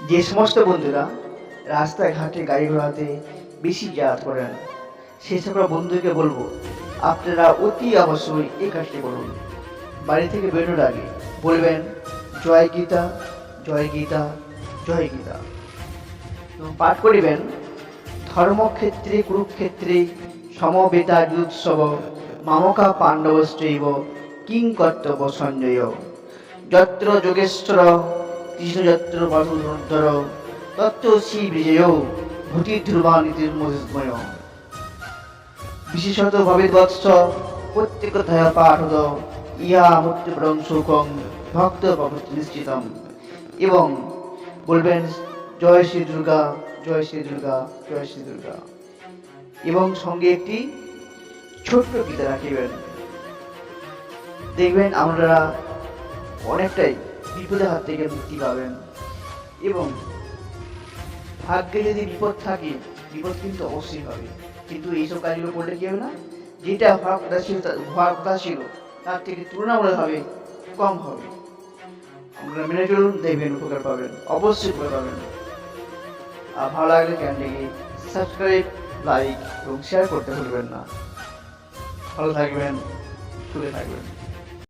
যে সমস্ত বন্ধুরা রাস্তায় ঘাটে গাড়ি ঘোড়াতে বেশি যাতায়াত করেন সেই সকল বন্ধুকে বলবো আপনারা অতি অবশ্যই এই কাজটি করুন। বাড়ি থেকে বেরোনোর আগে বলবেন জয় গীতা, জয় গীতা, জয় গীতা এবং পাঠ করিবেন ধর্মক্ষেত্রে কুরুক্ষেত্রে সমবেতা যুৎসব মামকা পাণ্ডবশ্চৈব কিং কর্তব্য সঞ্জয় যত্র যোগেশ্বর কৃষ্ণ যত্র মধুধর তত্ত্ব শ্রী বিজয় ভূতি ধ্রুবানীতির্ময় বিশেষত ভবিৎবৎস প্রত্যেকথায় পাঠদ ইহা মৃত্যুপরং সুখং ভক্ত ভবতি নিশ্চিতম এবং বলবেন জয় শ্রী দুর্গা, জয় শ্রী দুর্গা, জয় শ্রী দুর্গা এবং সঙ্গে একটি ছোট্ট গীতা রাখিবেন। দেখবেন আমরা অনেকটাই বিপদের হাত থেকে মুক্তি পাবেন এবং ভাগ্যে যদি বিপদ থাকে বিপদ কিন্তু অবশ্যই হবে, কিন্তু এইসব কাজগুলো করলে কি হবে না, যেটা হওয়ার কথা ছিল তার থেকে তুলনামূলকভাবে কম হবে। আপনারা মেনে চলুন, দেখবেন উপকার পাবেন, অবশ্যই উপকার পাবেন। আর ভালো লাগলে চ্যানেলটিকে সাবস্ক্রাইব, লাইক এবং শেয়ার করতে ভুলবেন না। ভালো থাকবেন, সুখে থাকবেন।